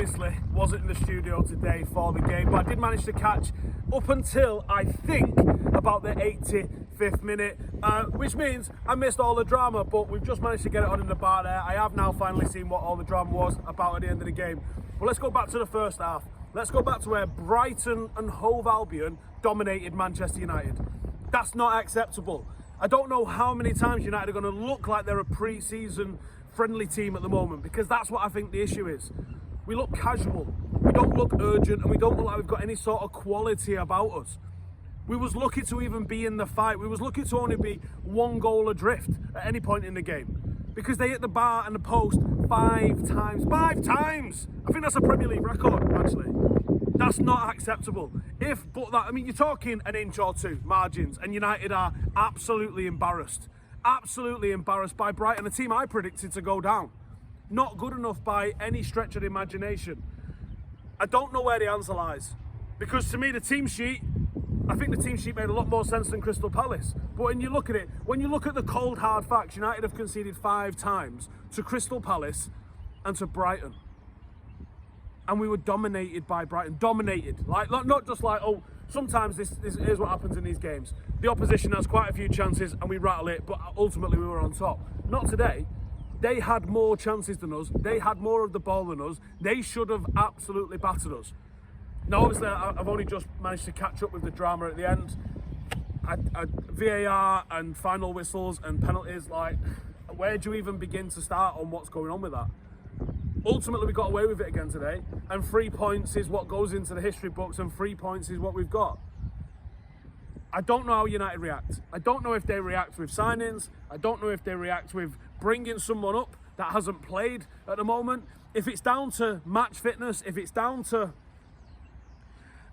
obviously wasn't in the studio today for the game, but I did manage to catch up until, I think, about the 85th minute, which means I missed all the drama, but we've just managed to get it on in the bar there. I have now finally seen what all the drama was about at the end of the game. Well, let's go back to the first half. Let's go back to where Brighton and Hove Albion dominated Manchester United. That's not acceptable. I don't know how many times United are going to look like they're a pre-season friendly team at the moment, because that's what I think the issue is. We look casual, we don't look urgent, and we don't look like we've got any sort of quality about us. We was lucky to even be in the fight. We was lucky to only be 1 goal adrift at any point in the game, because they hit the bar and the post 5 times. 5 times! I think that's a Premier League record, actually. That's not acceptable. I mean, you're talking an inch or two margins, and United are absolutely embarrassed. Absolutely embarrassed by Brighton, a team I predicted to go down. Not good enough by any stretch of the imagination. I don't know where the answer lies, because to me, the team sheet, I think the team sheet made a lot more sense than Crystal Palace. But when you look at it, when you look at the cold hard facts, United have conceded 5 times to Crystal Palace and to Brighton. And we were dominated by Brighton. Dominated. Like, not just like, oh, sometimes this is what happens in these games. The opposition has quite a few chances and we rattle it, but ultimately we were on top. Not today. They had more chances than us. They had more of the ball than us. They should have absolutely battered us. Now, obviously, I've only just managed to catch up with the drama at the end. VAR and final whistles and penalties, like, where do you even begin to start on what's going on with that? Ultimately, we got away with it again today, and 3 points is what goes into the history books, and 3 points is what we've got. I don't know how United react. I don't know if they react with signings. I don't know if they react with bringing someone up that hasn't played at the moment. If it's down to match fitness, if it's down to...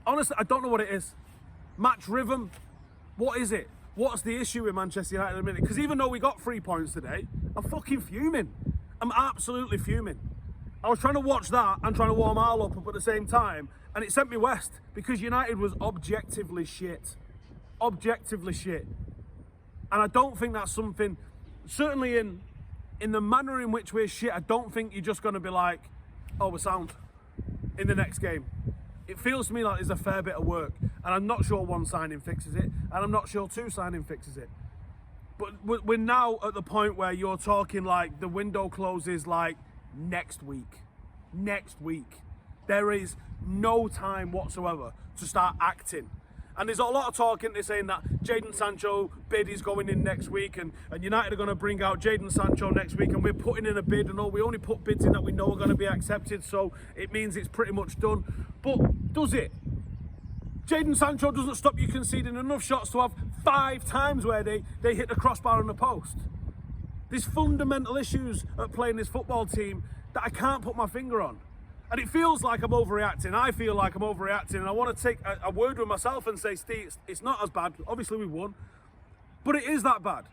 Honestly, I don't know what it is. Match rhythm, what is it? What's the issue with Manchester United at the minute? Because even though we got 3 points today, I'm fucking fuming. I'm absolutely fuming. I was trying to watch that and trying to warm Al up at the same time, and it sent me west, because United was objectively shit. Objectively shit. And I don't think that's something, certainly in the manner in which we're shit, I don't think you're just going to be like, oh, we're sound in the next game. It feels to me like there's a fair bit of work, and I'm not sure 1 signing fixes it, and I'm not sure 2 signing fixes it. But we're now at the point where you're talking like the window closes like next week. Next week. There is no time whatsoever to start acting. And there's a lot of talk in there saying that Jadon Sancho bid is going in next week, and United are going to bring out Jadon Sancho next week, and we're putting in a bid, and we only put bids in that we know are going to be accepted, so it means it's pretty much done. But does it? Jadon Sancho doesn't stop you conceding enough shots to have 5 times where they hit the crossbar on the post. There's fundamental issues at playing this football team that I can't put my finger on. And it feels like I'm overreacting. I feel like I'm overreacting, and I want to take a word with myself and say, Steve, it's not as bad. Obviously we won, but it is that bad,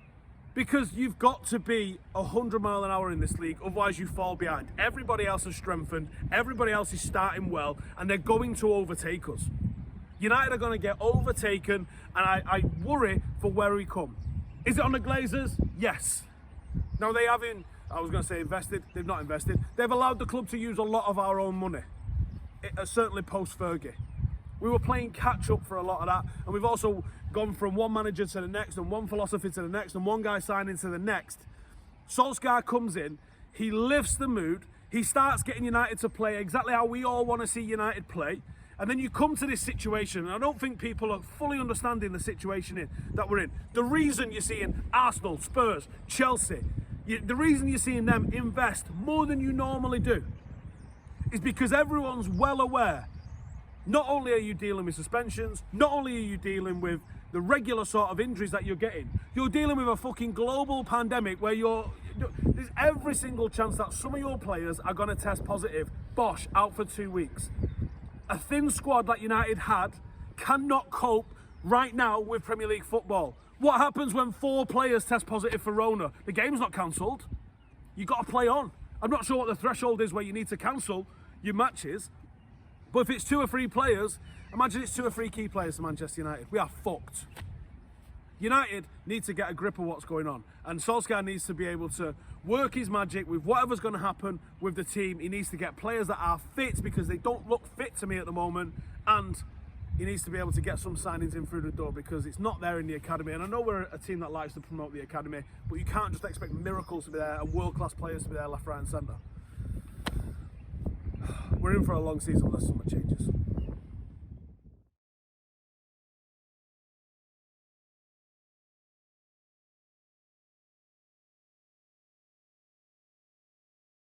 because you've got to be 100 miles an hour in this league, otherwise you fall behind. Everybody else has strengthened, everybody else is starting well, and they're going to overtake us. United are going to get overtaken, and I worry for where we come. Is it on the Glazers? Yes. Now they haven't, I was going to say invested, they've not invested. They've allowed the club to use a lot of our own money, certainly post-Fergie. We were playing catch-up for a lot of that, and we've also gone from one manager to the next, and one philosophy to the next, and one guy signing to the next. Solskjaer comes in, he lifts the mood, he starts getting United to play exactly how we all want to see United play, and then you come to this situation, and I don't think people are fully understanding the situation that we're in. The reason you're seeing Arsenal, Spurs, Chelsea, the reason you're seeing them invest more than you normally do is because everyone's well aware. Not only are you dealing with suspensions, not only are you dealing with the regular sort of injuries that you're getting, you're dealing with a fucking global pandemic where there's every single chance that some of your players are going to test positive. Bosh, out for 2 weeks. A thin squad that United had cannot cope right now with Premier League football. What happens when 4 players test positive for Rona? The game's not cancelled. You've got to play on. I'm not sure what the threshold is where you need to cancel your matches, but if it's 2 or 3 players, imagine it's 2 or 3 key players for Manchester United. We are fucked. United need to get a grip of what's going on, and Solskjaer needs to be able to work his magic with whatever's going to happen with the team. He needs to get players that are fit, because they don't look fit to me at the moment, and he needs to be able to get some signings in through the door, because it's not there in the academy. And I know we're a team that likes to promote the academy, but you can't just expect miracles to be there and world-class players to be there left, right and centre. We're in for a long season unless something changes.